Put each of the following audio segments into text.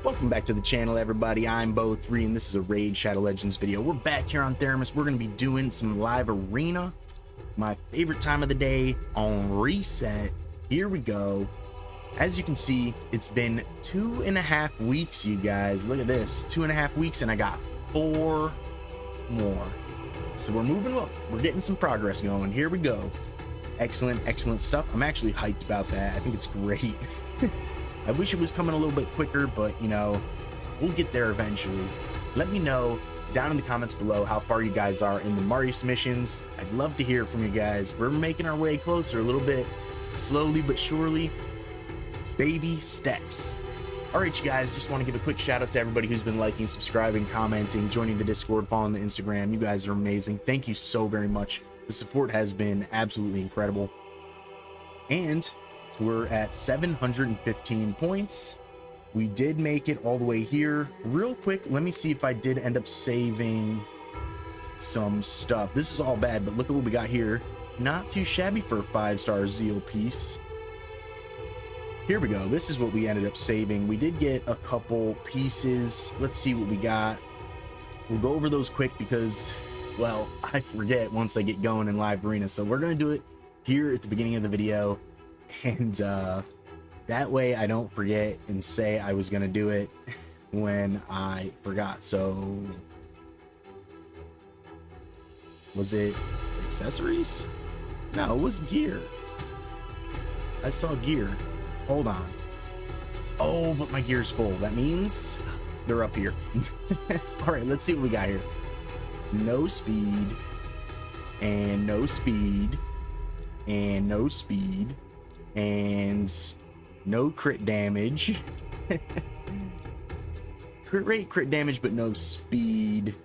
Welcome back to the channel, everybody. I'm Bo3, and this is a Raid Shadow Legends video. We're back here on Tharamus. We're going to be doing some live arena. My favorite time of the day on reset. Here we go. As you can see, it's been 2.5 weeks, you guys. Look at this. 2.5 weeks, and I got 4 more. So we're moving up. We're getting some progress going. Here we go. Excellent, excellent stuff. I'm actually hyped about that. I think it's great. I wish it was coming a little bit quicker, but, you know, we'll get there eventually. Let me know down in the comments below how far you guys are in the Marius missions. I'd love to hear from you guys. We're making our way closer a little bit, slowly but surely. Baby steps. All right, you guys, just want to give a quick shout out to everybody who's been liking, subscribing, commenting, joining the Discord, following the Instagram. You guys are amazing. Thank you so very much. The support has been absolutely incredible. And we're at 715 points. We did make it all the way here. Real quick, let me see if I did end up saving some stuff. This is all bad, but look at what we got here. Not too shabby for a 5-star Zeal piece. Here we go. This is what we ended up saving. We did get a couple pieces. Let's see what we got. We'll go over those quick because, well, I forget once I get going in live arena. So we're going to do it here at the beginning of the video. And that way I don't forget and say I was gonna do it when I forgot. So was it accessories? No, it was gear. I saw gear. Hold on. Oh, but my gear's full. That means they're up here. All right, let's see what we got here. No speed, and no speed, and no speed, and no crit damage. Crit rate, crit damage, but no speed.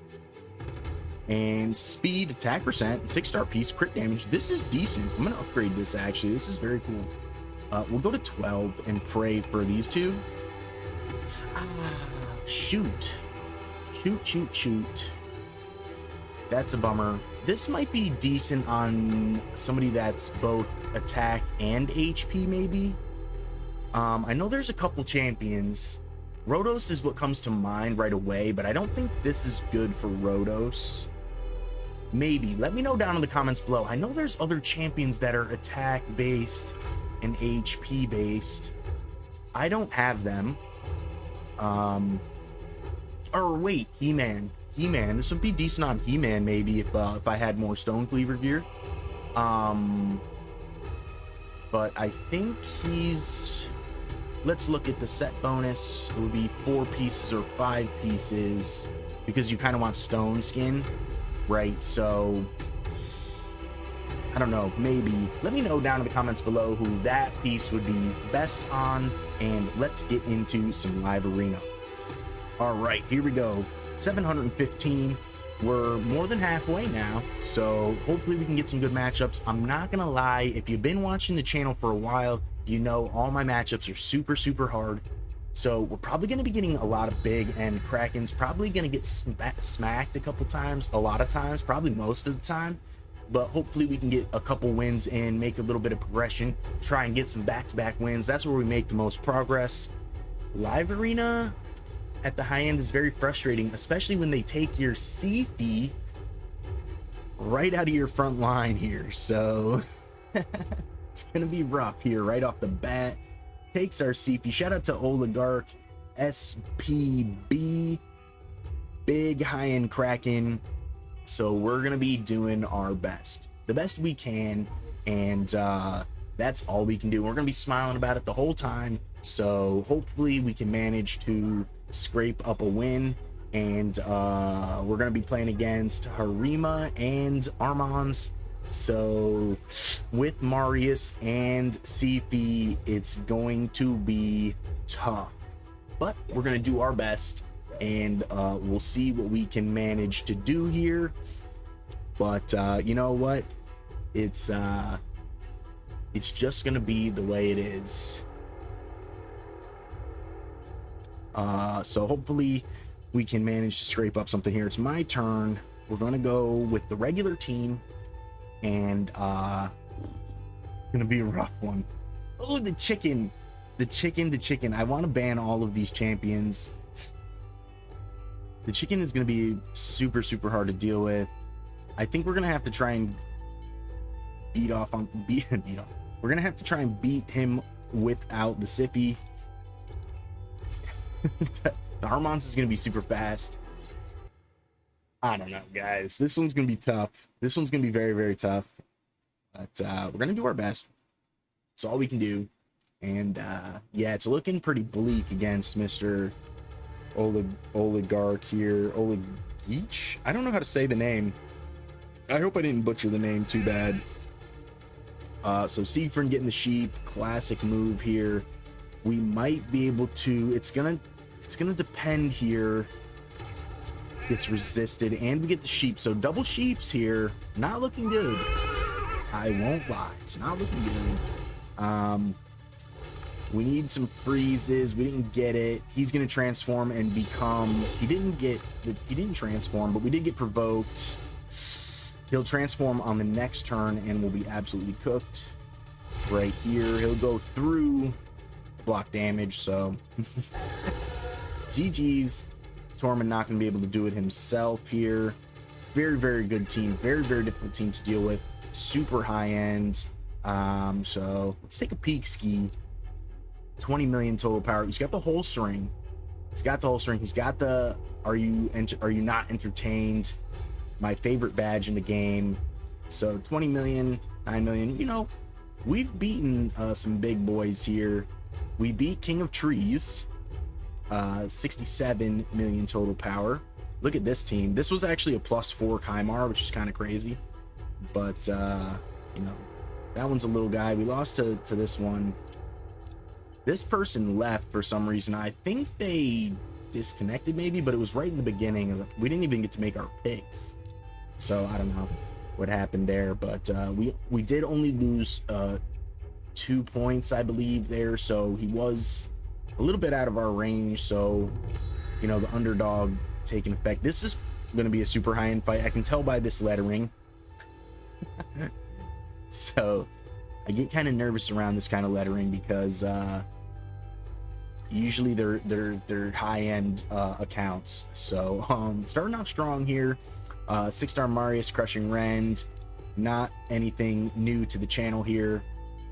And speed, attack percent, 6-star piece, crit damage. This is decent. I'm gonna upgrade this actually. This is very cool. We'll go to 12 and pray for these two. Shoot. Shoot. That's a bummer. This might be decent on somebody that's both attack and HP, maybe. I know there's a couple champions. Rhodos is what comes to mind right away, but I don't think this is good for Rhodos. Maybe. Let me know down in the comments below. I know there's other champions that are attack-based and HP-based. I don't have them. Or wait, He-Man. He-Man. This would be decent on He-Man maybe if I had more Stone Cleaver gear. But I think he's... Let's look at the set bonus. It would be 4 pieces or 5 pieces because you kind of want stone skin, right? So I don't know, maybe. Let me know down in the comments below who that piece would be best on, and let's get into some live arena. All right, here we go. 715. We're more than halfway now, so hopefully we can get some good matchups. I'm not gonna lie, if you've been watching the channel for a while, you know all my matchups are super hard. So we're probably gonna be getting a lot of big, and Kraken's probably gonna get smacked a couple times, a lot of times, probably most of the time. But hopefully we can get a couple wins in, make a little bit of progression, try and get some back-to-back wins. That's where we make the most progress. Live arena at the high end is very frustrating, especially when they take your CP right out of your front line here. So it's gonna be rough here right off the bat. Takes our CP. Shout out to Oligarch SPB, big high-end Kraken. So we're gonna be doing our best, the best we can, and that's all we can do. We're gonna be smiling about it the whole time. So hopefully we can manage to scrape up a win, and we're gonna be playing against Harima and Armans. So with Marius and CP, it's going to be tough, but we're gonna do our best, and we'll see what we can manage to do here. But you know what, it's just gonna be the way it is. So hopefully we can manage to scrape up something here. It's my turn. We're gonna go with the regular team, and gonna be a rough one. Oh, the chicken. The chicken. I want to ban all of these champions. The chicken is going to be super, super hard to deal with. I think we're going to have to try and beat off. We're going to have to try and beat him without the sippy. The Tharamus is going to be super fast. I don't know, guys. This one's going to be tough. This one's going to be very, very tough. But we're going to do our best. It's all we can do. And yeah, it's looking pretty bleak against Mr. Oligarch here. Oligeach? I don't know how to say the name. I hope I didn't butcher the name too bad. So Siegfried getting the sheep. Classic move here. We might be able to... It's gonna depend here. Gets resisted, and we get the sheep. So double sheeps here. Not looking good. I won't lie. It's not looking good. We need some freezes. We didn't get it. He's gonna transform and become... He didn't transform, but we did get provoked. He'll transform on the next turn and will be absolutely cooked. Right here. He'll go through block damage, so... GG's. Tormund not going to be able to do it himself here. Very, very good team. Very, very difficult team to deal with. Super high end. So let's take a peek ski. 20 million total power. He's got the whole string. He's got the are you not entertained? My favorite badge in the game. So 20 million, 9 million. You know, we've beaten some big boys here. We beat King of Trees. 67 million total power. Look at this team. This was actually a +4 Kymar, which is kind of crazy. But you know, that one's a little guy. We lost to this one. This person left for some reason. I think they disconnected maybe, but it was right in the beginning. We didn't even get to make our picks. So I don't know what happened there, but we did only lose 2 points, I believe, there. So he was a little bit out of our range. So, you know, the underdog taking effect. This is going to be a super high-end fight. I can tell by this lettering. So I get kind of nervous around this kind of lettering because usually they're high-end accounts. So starting off strong here. 6-star Marius crushing Rend. Not anything new to the channel here.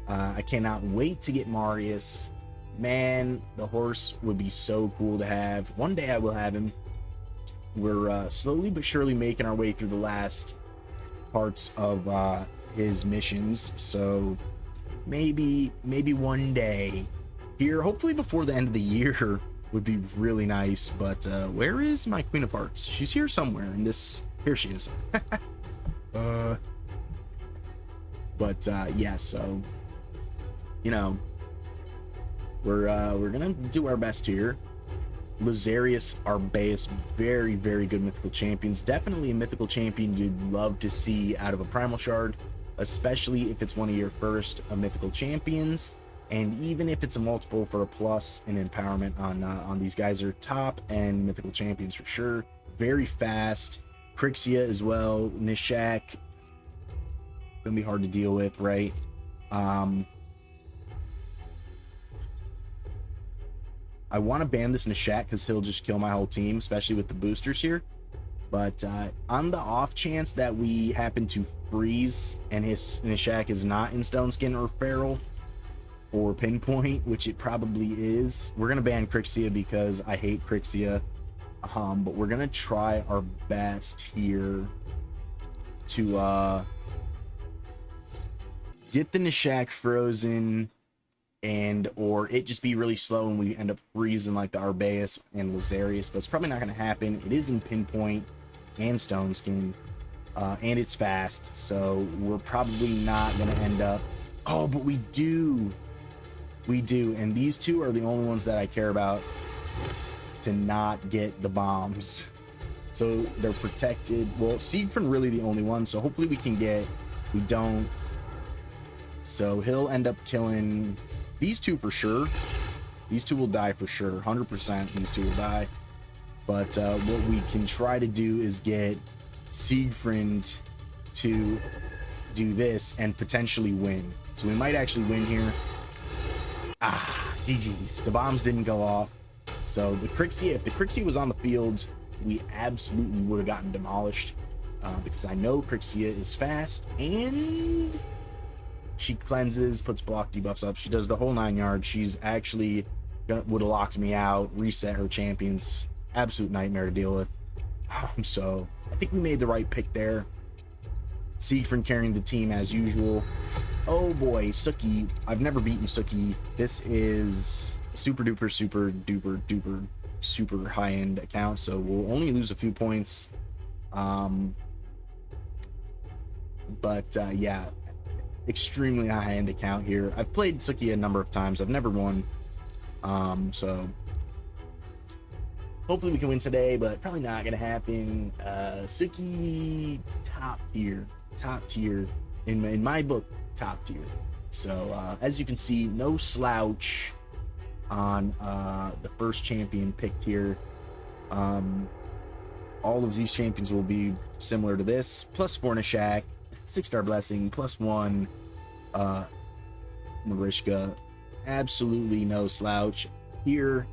I cannot wait to get Marius. Man, the horse would be so cool to have. One day I will have him. We're slowly but surely making our way through the last parts of his missions, so maybe one day here, hopefully before the end of the year, would be really nice. But where is my Queen of Hearts? She's here somewhere in this. Here she is. But yeah, so you know, we're gonna do our best here. Lazarius Arbaeus, very, very good mythical champions. Definitely a mythical champion you'd love to see out of a primal shard, especially if it's one of your first mythical champions, and even if it's a multiple for a plus and empowerment on these guys. Are top end mythical champions for sure. Very fast. Crixia as well. Nishak, gonna be hard to deal with, right? I want to ban this Nishak because he'll just kill my whole team, especially with the boosters here. But on the off chance that we happen to freeze and his Nishak is not in Stone Skin or Feral or Pinpoint, which it probably is, we're going to ban Crixia because I hate Crixia. But we're going to try our best here to get the Nishak frozen, and or it just be really slow and we end up freezing like the Arbaeus and Lazarius. But it's probably not going to happen. It is in Pinpoint and Stone Skin, and it's fast, so we're probably not going to end up... Oh, but we do, and these two are the only ones that I care about to not get the bombs, so they're protected. Well, Siegfried really the only one, so hopefully we can get... We don't, so he'll end up killing these two for sure. These two will die for sure, 100%. These two will die. But what we can try to do is get Siegfried to do this and potentially win. So we might actually win here. GG's. The bombs didn't go off. So the Crixie, if the Crixie was on the field, we absolutely would have gotten demolished. Because I know Crixia is fast, and she cleanses, puts block debuffs up. She does the whole 9 yards. She's actually would have locked me out, reset her champions. Absolute nightmare to deal with. So I think we made the right pick there. Siegfried carrying the team as usual. Oh boy, Suki. I've never beaten Suki. This is super duper, super duper duper, super high end account. So we'll only lose a few points. But yeah, extremely high end account here. I've played Suki a number of times. I've never won. So hopefully we can win today, but probably not gonna happen. Suki, top tier in my book, top tier. So as you can see, no slouch on the first champion picked here. All of these champions will be similar to this, plus 4 Nishak, 6-star blessing, +1 Marishka. Absolutely no slouch here.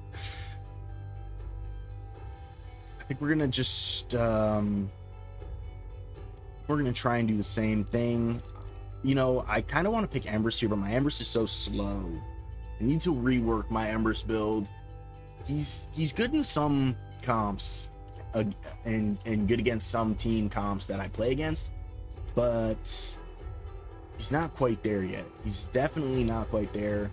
I think we're gonna just we're gonna try and do the same thing. You know, I kind of want to pick Empress here, but my Empress is so slow. I need to rework my Empress build. He's good in some comps, and good against some team comps that I play against, but he's not quite there yet. He's definitely not quite there.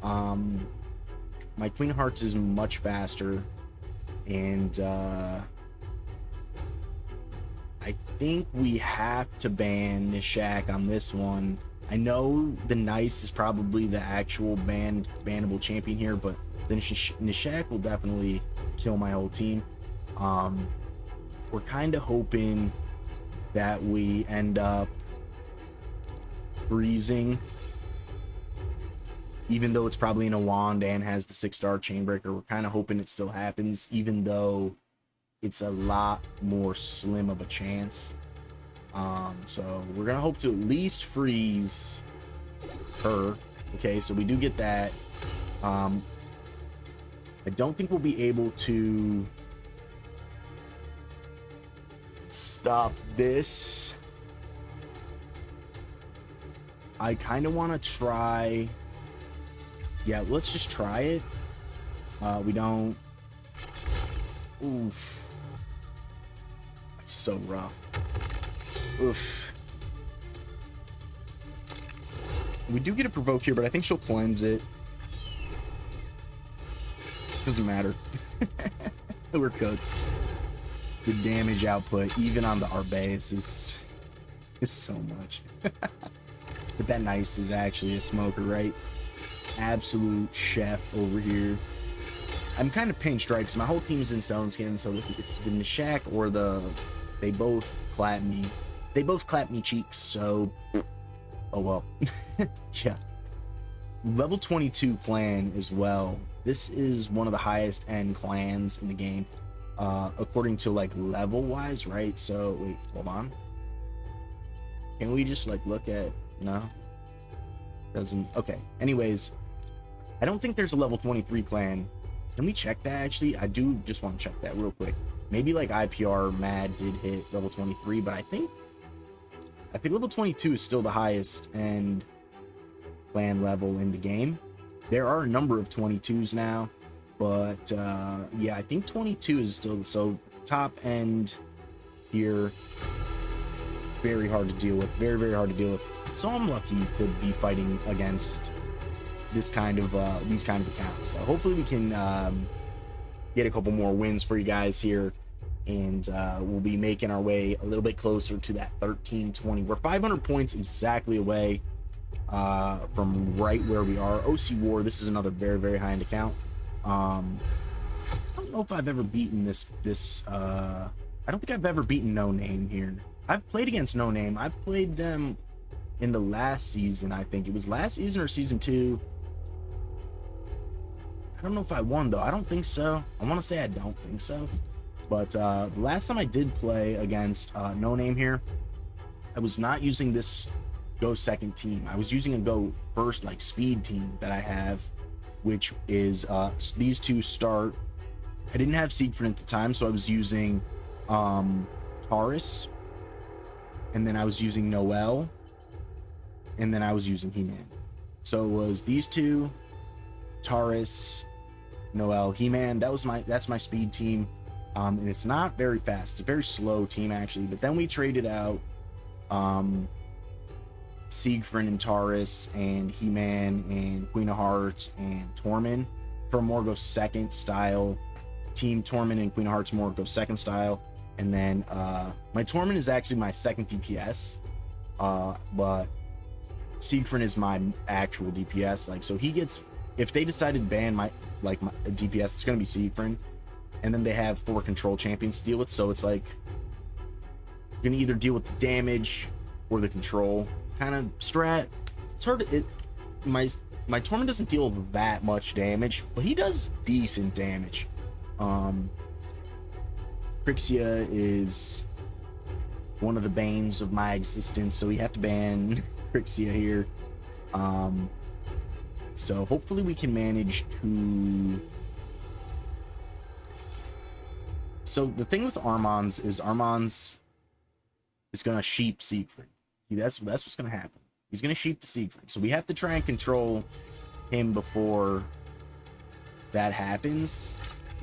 My Queen of Hearts is much faster, and I think we have to ban Nishak on this one. I know the Nice is probably the actual bannable champion here, but then Nishak will definitely kill my whole team. We're kind of hoping that we end up freezing, even though it's probably in a wand and has the 6-star Chainbreaker. We're kind of hoping it still happens, even though it's a lot more slim of a chance. So we're gonna hope to at least freeze her. Okay, so we do get that. I don't think we'll be able to stop this. I kind of want to try. Yeah, let's just try it. We don't. Oof. That's so rough. Oof. We do get a provoke here, but I think she'll cleanse it. Doesn't matter. We're cooked. The damage output, even on the Arbaeus, is so much. But that Nice is actually a smoker, right? Absolute chef over here. I'm kind of pinched, right? Because my whole team's in Stone Skin, so it's the Nishak or the... They both clap me. They both clap me cheeks, so... Oh, well. Yeah. Level 22 clan as well. This is one of the highest end clans in the game. According to, like, level-wise, right? So, wait, hold on. Can we just, like, look at... No? Doesn't... Okay. Anyways, I don't think there's a level 23 clan. Can we check that, actually? I do just want to check that real quick. Maybe, like, IPR Mad did hit level 23, but I think level 22 is still the highest end clan level in the game. There are a number of 22s now, but yeah, I think 22 is still... So, top end here, very hard to deal with. Very, very hard to deal with. So I'm lucky to be fighting against this kind of these kind of accounts. So hopefully we can get a couple more wins for you guys here, and we'll be making our way a little bit closer to that 1320. We're 500 points exactly away from right where we are. OC War, this is another very, very high end account. I don't know if I've ever beaten this I don't think I've ever beaten No Name here. I've played against No Name. I've played them in the last season. I think it was last season or season 2. I don't know if I won, though. I don't think so. I want to say I don't think so. But the last time I did play against No Name here, I was not using this go second team. I was using a go first, like, speed team that I have. which is these two start. I didn't have Siegfried at the time, so I was using Taurus, and then I was using Noel, and then I was using He-Man. So it was these two, Taurus, Noel, He-Man. That's my speed team. And it's not very fast. It's a very slow team actually. But then we traded out Siegfried and Taurus and He-Man and Queen of Hearts and Tormund for more go second style team. Tormund and Queen of Hearts more go second style. And then my Tormund is actually my second DPS. But Siegfried is my actual DPS. Like, so he gets, if they decided to ban my DPS, it's gonna be Siegfried. And then they have 4 control champions to deal with, so it's like you're gonna either deal with the damage or the control kind of strat. It's hard to, my Tormund doesn't deal with that much damage, but he does decent damage. Crixia is one of the banes of my existence, so we have to ban Crixia here. So hopefully we can manage to. So the thing with Armands is gonna sheep Siegfried. That's what's gonna happen. He's gonna sheep the Siegfried. So we have to try and control him before that happens,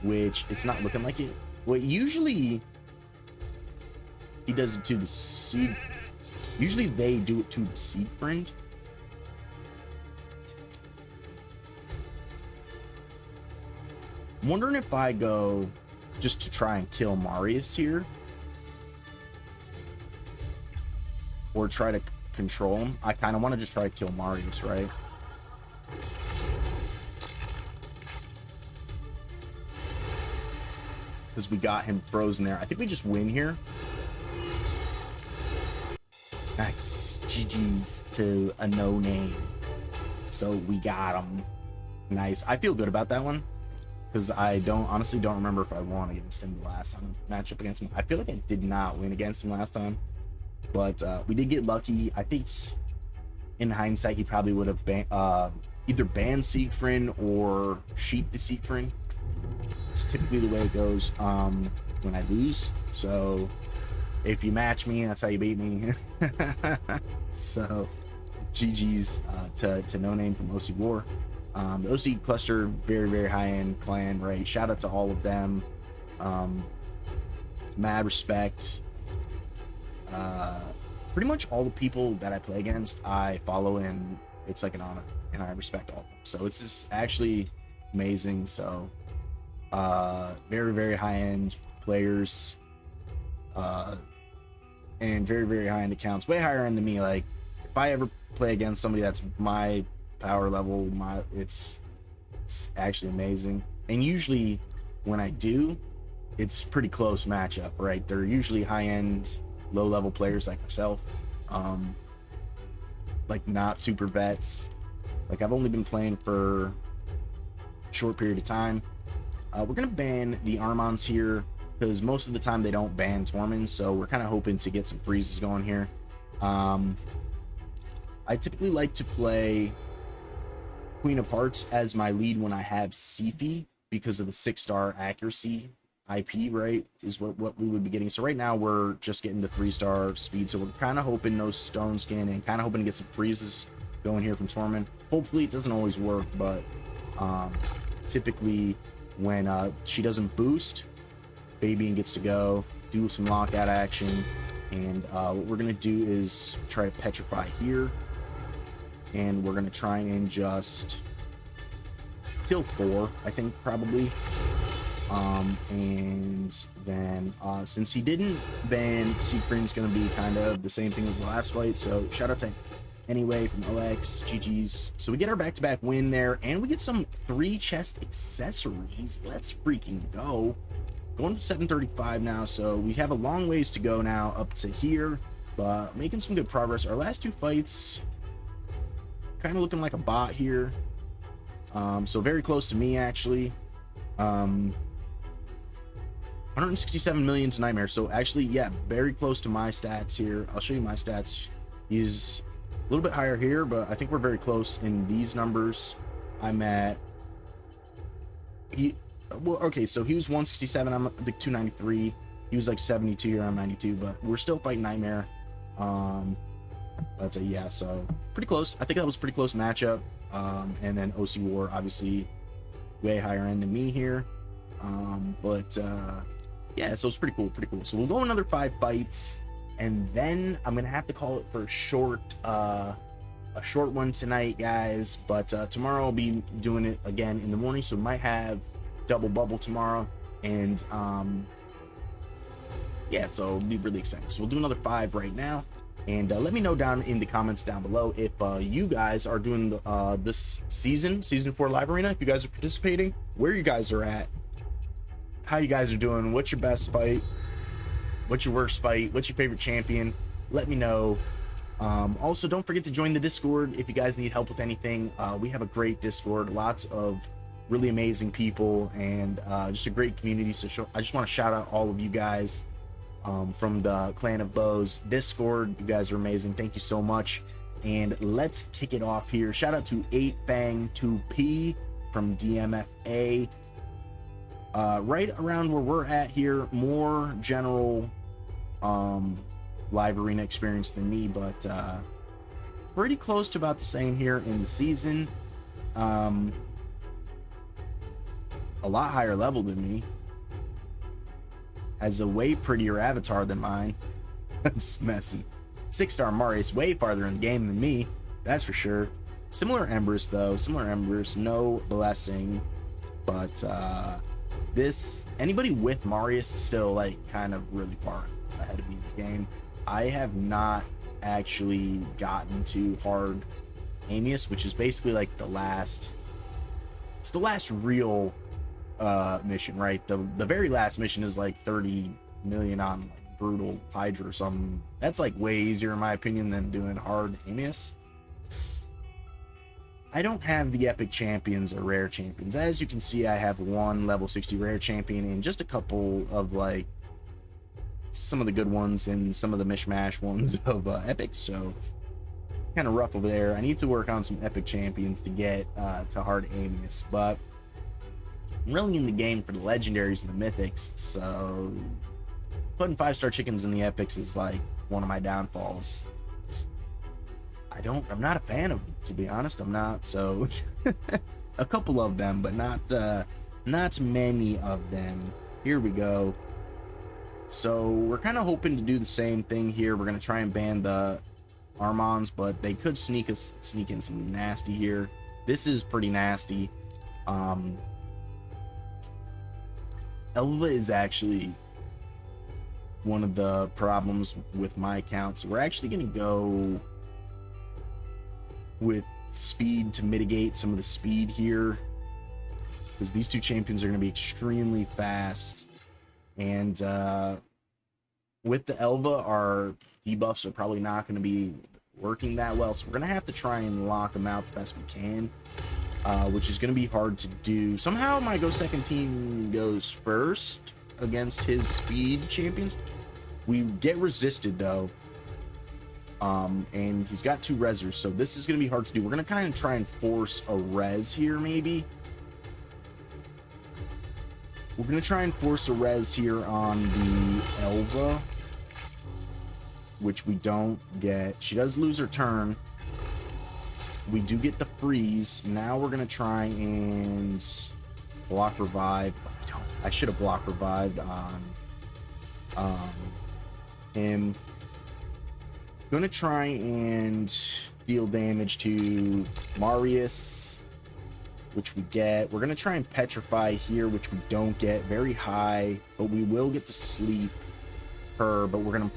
which it's not looking like it. Well, usually he does it to the Sieg. Usually they do it to the Siegfried. I'm wondering if I go just to try and kill Marius here, or try to control him. I kind of want to just try to kill Marius, right? Because we got him frozen there. I think we just win here. Nice. GG's to a no name. So we got him. Nice. I feel good about that one, because I honestly don't remember if I won against him the last time match up against him. I feel like I did not win against him last time, but we did get lucky. I think in hindsight he probably would have either banned Siegfried or sheep the Siegfried. It's typically the way it goes when I lose. So if you match me, that's how you beat me. So GG's to No Name from OC War. The OC cluster, very, very high-end clan, right? Shout out to all of them. Mad respect. Pretty much all the people that I play against, I follow, and it's like an honor, and I respect all of them. So it's just actually amazing. So very, very high-end players, and very, very high-end accounts, way higher end than me. Like, if I ever play against somebody that's my power level, it's actually amazing. And usually when I do, it's pretty close matchup, right? They're usually high-end, low-level players like myself, like not super vets. Like, I've only been playing for a short period of time. We're gonna ban the Armands here because most of the time they don't ban Tormund, so we're kind of hoping to get some freezes going here. I typically like to play Queen of Hearts as my lead when I have Sifi, because of the 6-star accuracy IP, right, is what we would be getting. So right now we're just getting the 3-star speed, so we're kind of hoping no stone skin and kind of hoping to get some freezes going here from Tormund. Hopefully it doesn't always work, but typically when she doesn't boost, Fabian gets to go do some lockout action, and what we're gonna do is try to petrify here, and we're gonna try and just kill 4, I think, probably. And then since he didn't ban Siegfried, it's gonna be kind of the same thing as the last fight. So shout out to Anyway from OX, GG's. So we get our back-to-back win there, and we get some 3 chest accessories. Let's freaking go. Going to 735 now, so we have a long ways to go now up to here, but making some good progress. Our last 2 fights kind of looking like a bot here, so very close to me actually. 167 million to Nightmare, so actually, yeah, very close to my stats here. I'll show you my stats. He's a little bit higher here, but I think we're very close in these numbers. I'm at he, well, okay, so he was 167. I'm like 293. He was like 72 or I'm 92, but we're still fighting Nightmare. But yeah, so pretty close. I think that was a pretty close matchup. And then OC War, obviously, way higher end than me here. Yeah, so it's pretty cool, pretty cool. So we'll go another 5 fights, and then I'm gonna have to call it for a short one tonight, guys. But tomorrow I'll be doing it again in the morning, so we might have double bubble tomorrow. And yeah, so it'll be really exciting. So we'll do another 5 right now. And let me know down in the comments down below if you guys are doing this season 4 live arena, if you guys are participating, where you guys are at, how you guys are doing, what's your best fight, what's your worst fight, what's your favorite champion. Let me know. Also, don't forget to join the Discord if you guys need help with anything. We have a great Discord, lots of really amazing people, and just a great community. So I just want to shout out all of you guys from the Clan of Bows Discord. You guys are amazing. Thank you so much. And let's kick it off here. Shout out to 8Fang2P from DMFA. Right around where we're at here, more general live arena experience than me, but pretty close to about the same here in the season. A lot higher level than me. Has a way prettier avatar than mine. I'm just messing. 6-star Marius, way farther in the game than me, that's for sure. Similar Embers though, similar Embers, no blessing. But anybody with Marius is still like kind of really far ahead of me in the game. I have not actually gotten to hard Amius, which is basically like the last real mission, right? The very last mission is like 30 million on like brutal Hydra or something. That's like way easier in my opinion than doing hard Amius. I don't have the epic champions or rare champions. As you can see, I have 1 level 60 rare champion and just a couple of like some of the good ones and some of the mishmash ones of epics. So kind of rough over there. I need to work on some epic champions to get to hard Amius, but I'm really in the game for the legendaries and the mythics, so putting 5-star chickens in the epics is like one of my downfalls. I'm not a fan of them, to be honest. I'm not. So a couple of them, but not many of them. Here we go. So we're kind of hoping to do the same thing here. We're gonna try and ban the Armons, but they could sneak in some nasty here. This is pretty nasty. Elva is actually one of the problems with my account, so we're actually gonna go with speed to mitigate some of the speed here, because these 2 champions are going to be extremely fast, and with the Elva, our debuffs are probably not going to be working that well, so we're going to have to try and lock them out the best we can, which is going to be hard to do. Somehow my Go Second team goes first against his speed champions. We get resisted though, and he's got 2 rezzers, so this is going to be hard to do. We're going to kind of try and force a res here, maybe. We're going to try and force a res here on the Elva, which we don't get. She does lose her turn. We do get the freeze. Now we're going to try and block revive. I should have block revived on him. Gonna try and deal damage to Marius, which we get. We're gonna try and petrify here, which we don't get. Very high, but we will get to sleep her, but we're gonna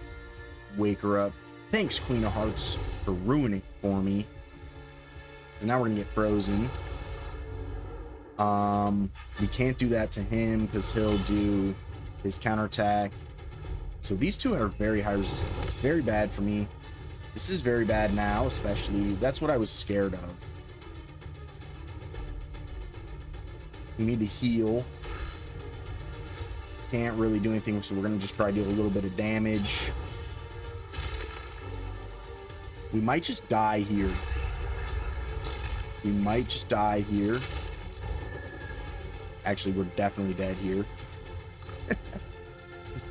wake her up. Thanks, Queen of Hearts, for ruining it for me, because now we're gonna get frozen. We can't do that to him because he'll do his counterattack. So these 2 are very high resistance. It's very bad for me. This is very bad now, especially. That's what I was scared of. We need to heal. Can't really do anything, so we're going to just try to deal a little bit of damage. We might just die here. We might just die here. Actually, we're definitely dead here.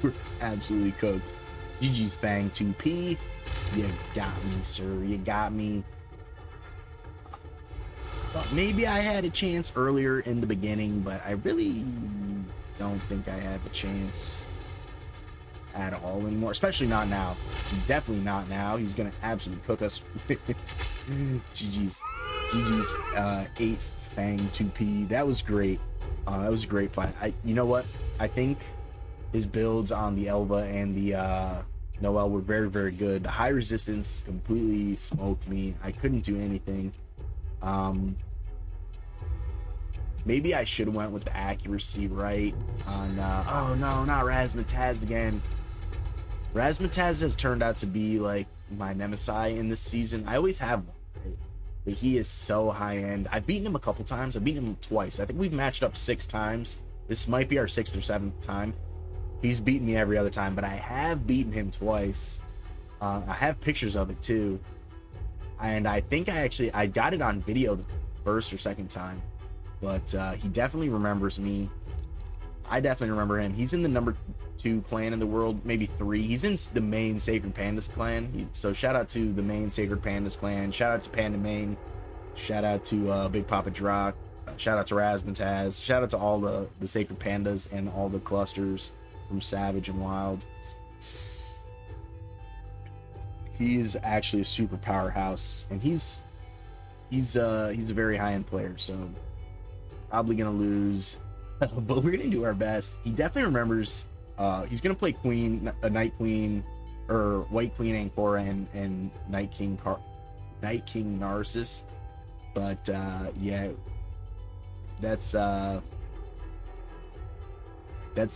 We're absolutely cooked. GG's Fang 2P. You got me, sir. You got me. But maybe I had a chance earlier in the beginning, but I really don't think I have a chance at all anymore. Especially not now. Definitely not now. He's gonna absolutely cook us. GG's 8 Fang 2P. That was great. That was a great fight. You know what? I think his builds on the Elva and the Noelle were very, very good. The high resistance completely smoked me. I couldn't do anything. Maybe I should have went with the accuracy right on oh no, not Razzmatazz again. Razzmatazz has turned out to be like my nemesis in this season. I always have one, right? But he is so high end. I've beaten him a couple times. I've beaten him twice. I think we've matched up 6 times. This might be our 6th or 7th time. He's beaten me every other time, but I have beaten him twice. I have pictures of it too, and I think I got it on video the first or second time. But he definitely remembers me. I definitely remember him. He's in the number 2 clan in the world, maybe 3. He's in the main Sacred Pandas clan. So shout out to the main Sacred Pandas clan. Shout out to Panda Main. Shout out to Big Papa Drock. Shout out to Razzmatazz. Shout out to all the Sacred Pandas and all the clusters from Savage and Wild. He is actually a super powerhouse, and he's a very high-end player, so probably gonna lose, but we're gonna do our best. He definitely remembers. He's gonna play Queen, a Night Queen, or White Queen Ancora, and Night King Narcissus. But yeah, that's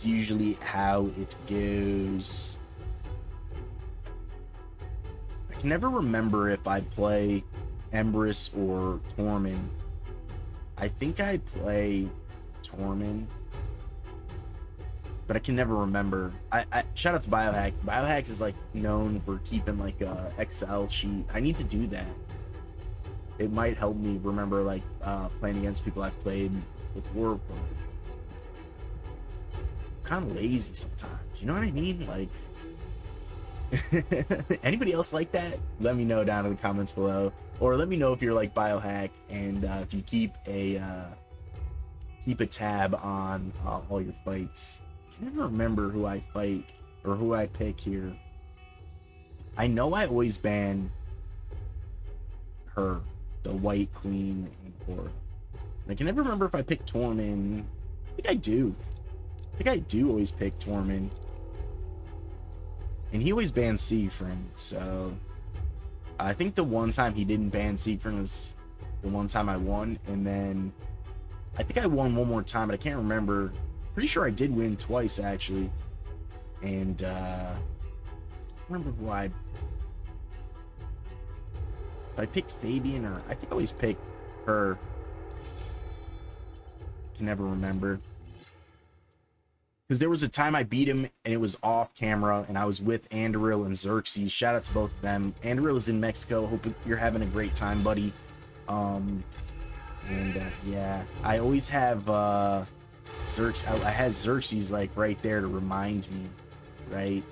usually how it goes. I can never remember if I play Empress or Tormund. I think I play Tormund, but I can never remember. I shout out to Biohack. Biohack is like known for keeping like a Excel sheet. I need to do that. It might help me remember like playing against people I've played before. I'm kind of lazy sometimes. You know what I mean? Like, anybody else like that? Let me know down in the comments below, or let me know if you're like Biohack and if you keep a tab on all your fights. I can never remember who I fight or who I pick here. I know I always ban her, the White Queen Ancora. I can never remember if I pick Tormund. I think I do. I think I do always pick Tormund. And he always bans Siegfried, so I think the one time he didn't ban Siegfried was the one time I won, and then I think I won one more time, but I can't remember. Pretty sure I did win twice, actually. And I remember who I picked Fabian, or I think I always pick her. Can never remember. Because there was a time I beat him and it was off camera, and I was with Anduril and Xerxes. Shout out to both of them. Anduril is in Mexico. Hope you're having a great time, buddy. Yeah, I always have Xerxes. I had Xerxes like right there to remind me, right?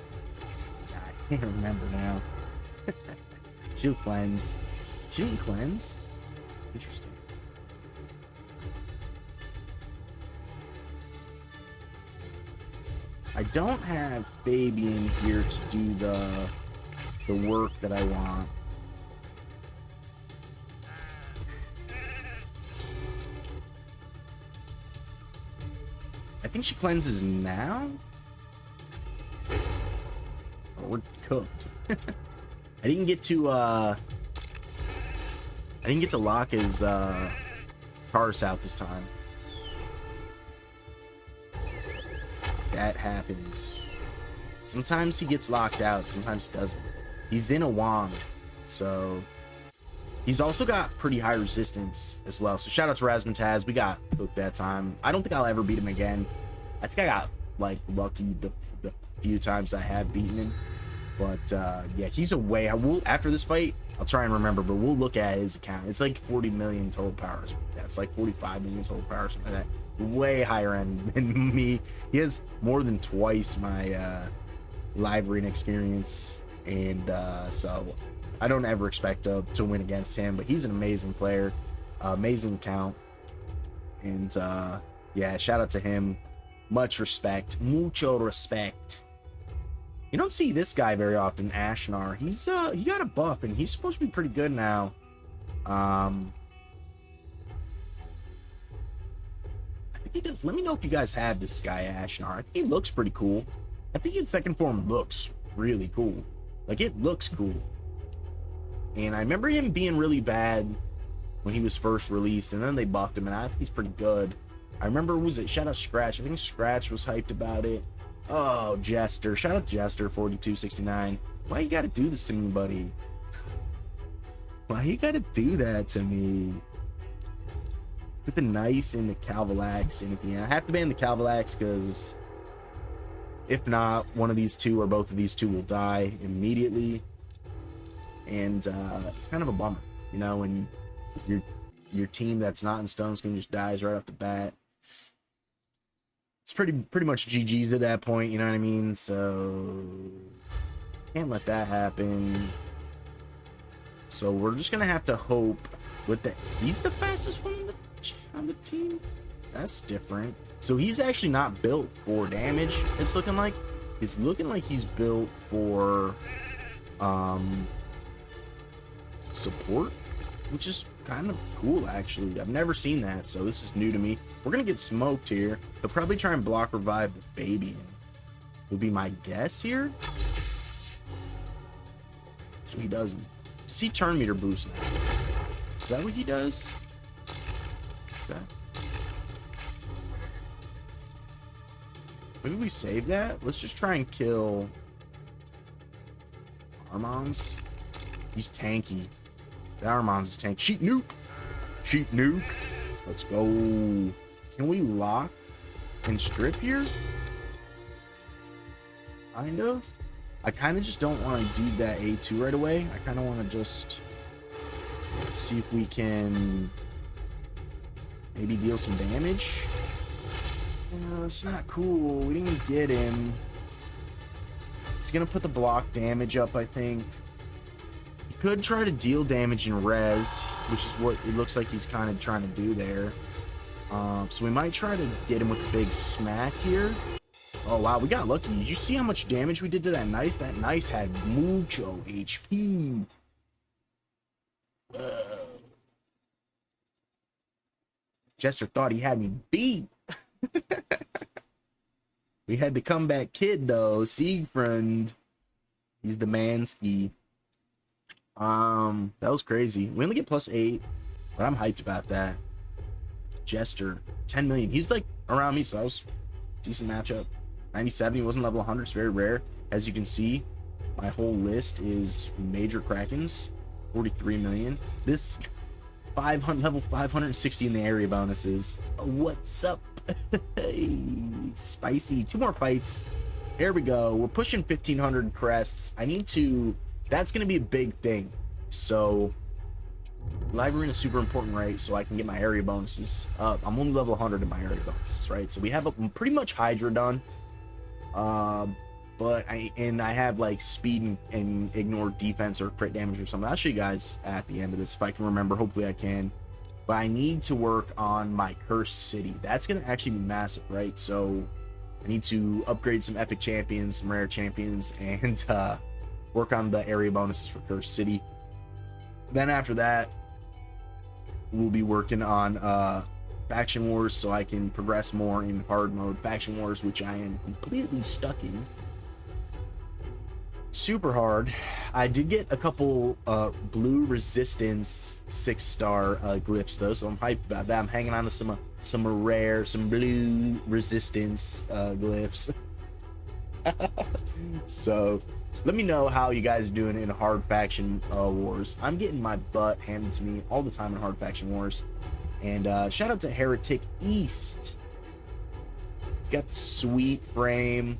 I can't remember now. She'll cleanse. She didn't cleanse. Interesting. I don't have Fabian here to do the work that I want. I think she cleanses now? Oh, we're cooked. I didn't get to lock his cars out this time. That happens. Sometimes he gets locked out, sometimes he doesn't. He's in a wand, so he's also got pretty high resistance as well. So shout out to Razzmatazz. We got cooked that time. I don't think I'll ever beat him again. I think I got like lucky the few times I have beaten him. But yeah, he's away. After this fight, I'll try and remember, but we'll look at his account. It's like 40 million total power. Yeah, it's like 45 million total power, something like that. way higher end than me. He has more than twice my live arena experience, and so I don't ever expect to win against him, but he's an amazing player, amazing account, and yeah, shout out to him. Much respect, mucho respect. You don't see this guy very often, Ashnar. He's he got a buff and he's supposed to be pretty good now. I think he does. Let me know if you guys have this guy, Ashnar. I think he looks pretty cool. I think his second form looks really cool. Like, it looks cool. And I remember him being really bad when he was first released, and then they buffed him, and I think he's pretty good. I remember, was it shout out Scratch? I think Scratch was hyped about it. Oh, Jester. Shout out Jester 4269. Why you gotta do this to me, buddy? Why you gotta do that to me? With the nice and the Calvalax and at the end. I have to ban the Calvalax because if not, one of these two or both of these two will die immediately. And it's kind of a bummer, you know, when your team that's not in Stone Skin just dies right off the bat. It's pretty much GG's at that point, you know what I mean? So can't let that happen. So we're just gonna have to hope with the he's the fastest one on the team. That's different. So he's actually not built for damage. It's looking like he's built for support, which is kind of cool actually. I've never seen that, so this is new to me. We're gonna get smoked here. They'll probably try and block revive the baby, would be my guess here. So he doesn't. See turn meter boost now. Is that what he does? Is that? Maybe we save that. Let's just try and kill Armons. He's tanky. The Armons is tanky. Sheep nuke. Sheep nuke. Let's go. Can we lock and strip here? Kind of. I kind of just don't want to do that A2 right away. I kind of want to just see if we can maybe deal some damage. It's not cool. We didn't even get him. He's going to put the block damage up, I think. He could try to deal damage in res, which is what it looks like he's kind of trying to do there. So we might try to get him with a big smack here. Oh, wow, we got lucky. Did you see how much damage we did to that Nice? That Nice had mucho HP. Whoa. Jester thought he had me beat. We had the comeback kid, though. Siegfried. He's the Mansky. That was crazy. We only get +8, but I'm hyped about that. Jester, 10 million. He's like around me, so that was a decent matchup. 97, he wasn't level 100. It's very rare. As you can see, my whole list is major Krakens. 43 million. This 500 level 560 in the area bonuses. What's up? Hey, spicy. 2 more fights. There we go. We're pushing 1500 crests. I need to. That's going to be a big thing. So live arena is super important, right? So I can get my area bonuses up. I'm only level 100 in my area bonuses, right? So we have a pretty much Hydra done. But I have like speed and ignore defense or crit damage or something. I'll show you guys at the end of this if I can remember. Hopefully I can. But I need to work on my cursed city. That's gonna actually be massive, right? So I need to upgrade some epic champions, some rare champions, and work on the area bonuses for cursed city. Then after that, we'll be working on faction wars so I can progress more in hard mode faction wars, which I am completely stuck in. Super hard. I did get a couple blue resistance 6-star glyphs though, so I'm hyped about that. I'm hanging on to some rare, some blue resistance glyphs. So let me know how you guys are doing in hard faction wars. I'm getting my butt handed to me all the time in hard faction wars. And shout out to Heretic East. He's got the sweet frame.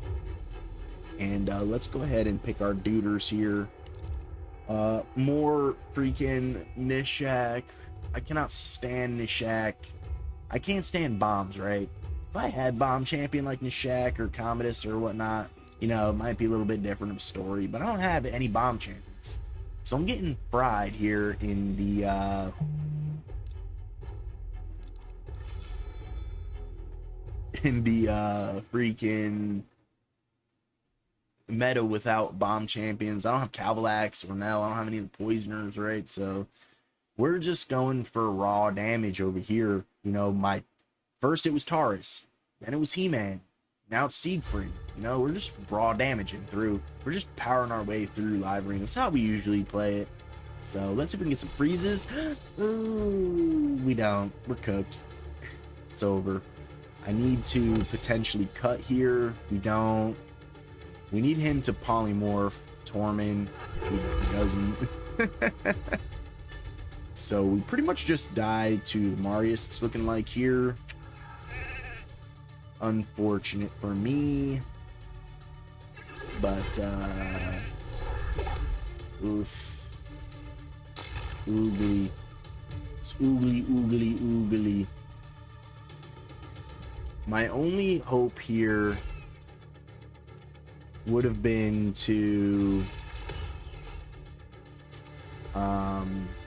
And let's go ahead and pick our duders here. More freaking Nishak. I cannot stand Nishak. I can't stand bombs, right? If I had bomb champion like Nishak or Commodus or whatnot, you know, it might be a little bit different of a story, but I don't have any bomb champions. So I'm getting fried here in the freaking meta without bomb champions. I don't have Cavalax or Nell. I don't have any of the poisoners, right? So we're just going for raw damage over here. You know, first it was Taurus, then it was He-Man, now it's Siegfried. You know, we're just raw damaging through. We're just powering our way through Live Arena. That's how we usually play it. So let's see if we can get some freezes. Ooh, we don't. We're cooked. It's over. I need to potentially cut here. We don't. We need him to polymorph Tormund. He doesn't. So we pretty much just died to Marius, it's looking like here. Unfortunate for me. But, oof. Oogly. It's oogly, oogly, oogly. My only hope here would have been to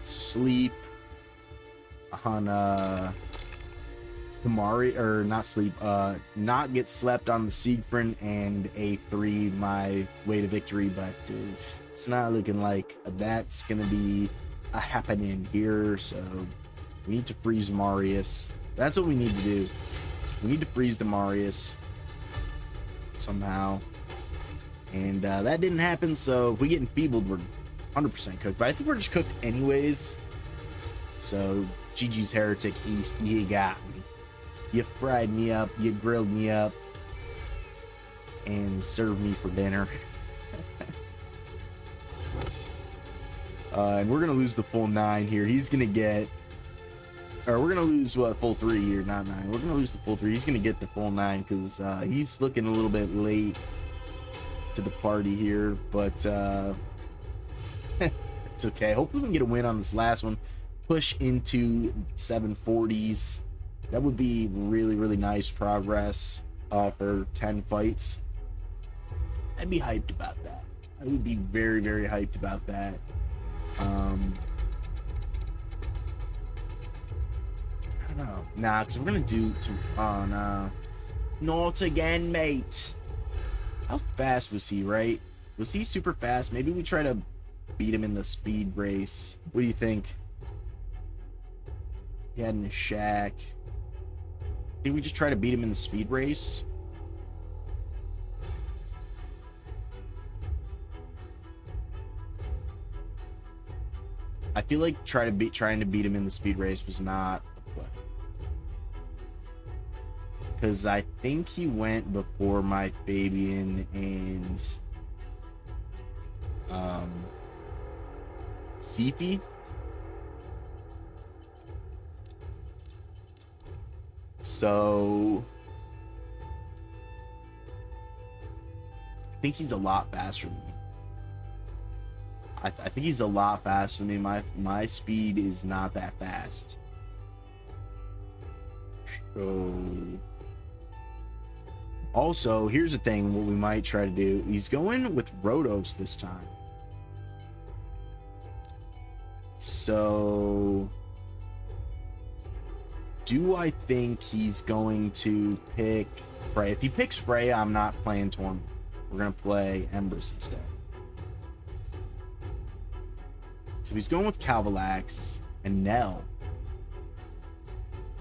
sleep on Kamari, or not sleep, not get slept on the Siegfried and A3 my way to victory, but it's not looking like that's gonna be a happening here. So we need to freeze Marius. That's what we need to do. We need to freeze the Marius somehow. And that didn't happen, so if we get enfeebled, we're 100% cooked. But I think we're just cooked anyways. So, GG's Heretic East, you got me. You fried me up, you grilled me up, and served me for dinner. And we're going to lose the full 9 here. He's going to get... Or we're going to lose, what, full 3 here, not 9. We're going to lose the full 3. He's going to get the full 9 because he's looking a little bit late to the party here. But it's okay. Hopefully we can get a win on this last one. Push into 740s. That would be really, really nice progress for 10 fights. I'd be hyped about that. I would be very, very hyped about that. No. Nah, because we're gonna do nah. Not again, mate. How fast was he, right? Was he super fast? Maybe we try to beat him in the speed race. What do you think? He had in a shack. Think we just try to beat him in the speed race? I feel like trying to beat him in the speed race was not the play. Because I think he went before my Fabian and Sifi. So I think he's a lot faster than me. I think he's a lot faster than me. My speed is not that fast. So also, here's the thing, what we might try to do. He's going with Rhodos this time. So do I think he's going to pick Freya? If he picks Freya, I'm not playing Tormund. We're going to play Embers instead. So he's going with Cavalax and Nell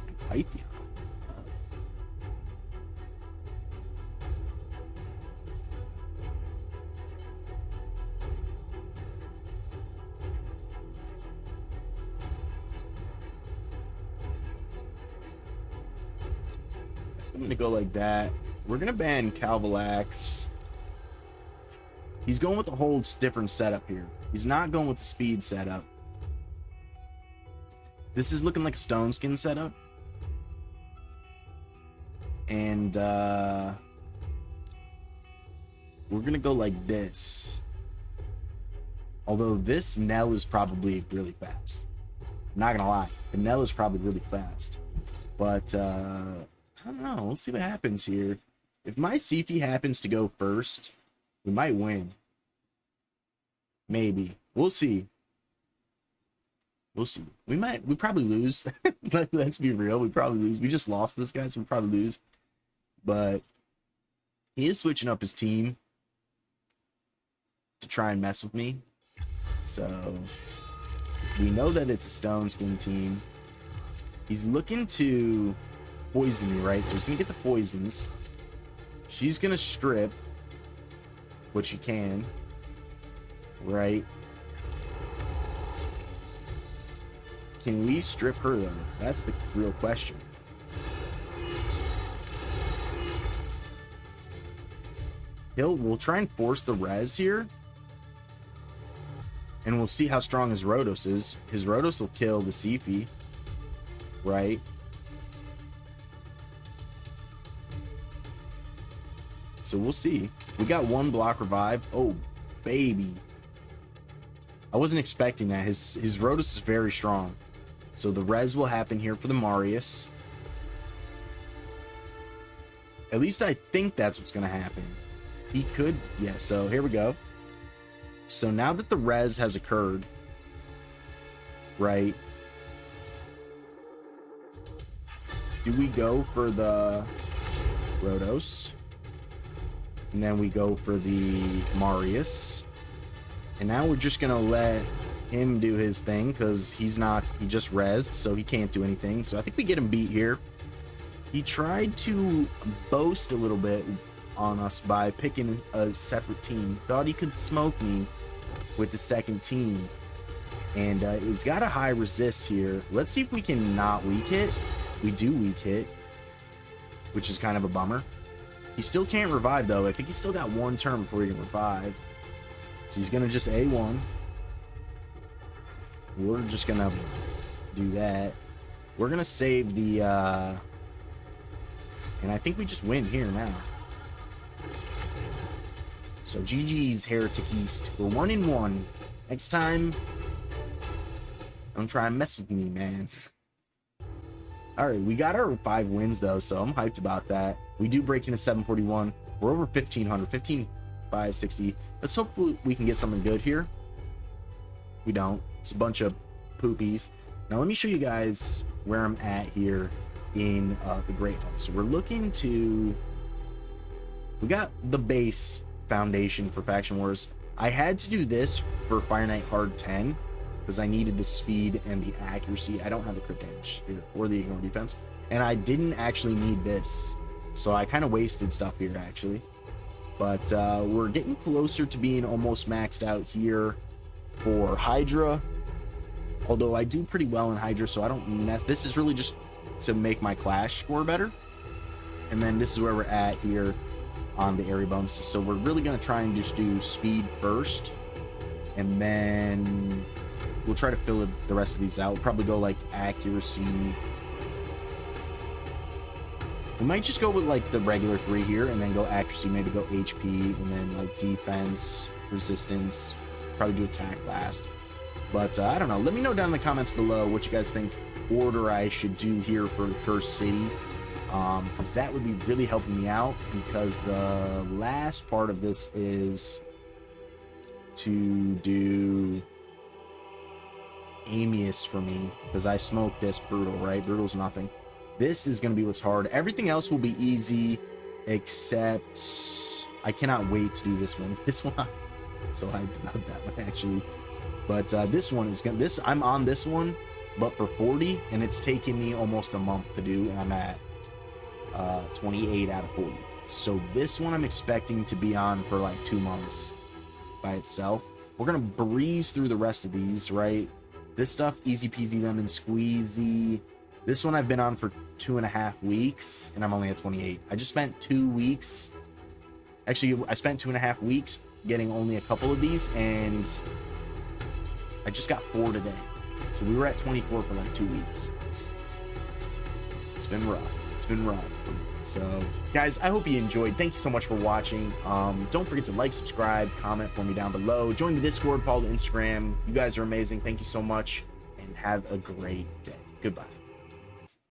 and Pythion. I'm going to go like that. We're going to ban Cavalax. He's going with a whole different setup here. He's not going with the speed setup. This is looking like a stone skin setup. And we're gonna go like this. Although this Nell is probably really fast. I'm not gonna lie. The Nell is probably really fast. But I don't know. We'll see what happens here. If my Sifi happens to go first, we might win. Maybe. We'll see. We'll see. We probably lose. Let's be real. We probably lose. We just lost this guy, so we probably lose. But he is switching up his team to try and mess with me. So we know that it's a stone skin team. He's looking to poison me, right? So he's gonna get the poisons. She's gonna strip what she can, right? Can we strip her though? That's the real question. We'll try and force the res here. And we'll see how strong his Rotos is. His Rotos will kill the Sifi, right? So we'll see. We got one block revive. Oh, baby. I wasn't expecting that. His Rotos is very strong. So the res will happen here for the Marius. At least I think that's what's going to happen. He could. Yeah, so here we go. So now that the res has occurred, right? Do we go for the Rotos? And then we go for the Marius. And now we're just going to let him do his thing because he just rezzed, so he can't do anything. So I think we get him beat here. He tried to boast a little bit on us by picking a separate team. Thought he could smoke me with the second team. And he's got a high resist here. Let's see if we can not weak hit. We do weak hit, which is kind of a bummer. He still can't revive though. I think he's still got one turn before he can revive. So he's gonna just A1. We're just gonna do that. We're gonna save the and I think we just win here now. So GG's Heretic East. We're 1-1. Next time, don't try and mess with me, man. Alright, we got our 5 wins though, so I'm hyped about that. We do break into 741. We're over 1500, 15,560. Let's hope we can get something good here. We don't. It's a bunch of poopies. Now let me show you guys where I'm at here in the Great Hall. So we're looking to... We got the base foundation for Faction Wars. I had to do this for Fire Knight Hard 10 because I needed the speed and the accuracy. I don't have the crit damage here or the ignore defense, and I didn't actually need this, so I kind of wasted stuff here actually. But we're getting closer to being almost maxed out here for Hydra, although I do pretty well in Hydra, so I don't this is really just to make my Clash score better. And then this is where we're at here on the area bonuses. So we're really going to try and just do speed first, and then we'll try to fill the rest of these out. We'll probably go like accuracy. We might just go with like the regular 3 here, and then go accuracy, maybe go HP, and then like defense, resistance, probably do attack last. But I don't know. Let me know down in the comments below what you guys think order I should do here for the Cursed City. Because that would be really helping me out, because the last part of this is to do Amius for me, because I smoked this Brutal, right? Brutal's nothing. This is going to be what's hard. Everything else will be easy, except I cannot wait to do this one. This one, I'm so hyped about that one actually. But this one is going to, I'm on this one, but for 40, and it's taking me almost a month to do, and I'm at 28 out of 40. So this one I'm expecting to be on for like 2 months by itself. We're gonna breeze through the rest of these, right? This stuff, easy peasy lemon squeezy. This one I've been on for 2.5 weeks, and I'm only at 28. I just spent 2 weeks. Actually, I spent 2.5 weeks getting only a couple of these, and I just got 4 today. So we were at 24 for like 2 weeks. It's been rough. It's been rough. So guys, I hope you enjoyed. Thank you so much for watching. Don't forget to like, subscribe, comment for me down below, join the Discord, follow the Instagram. You guys are amazing. Thank you so much, and have a great day. Goodbye.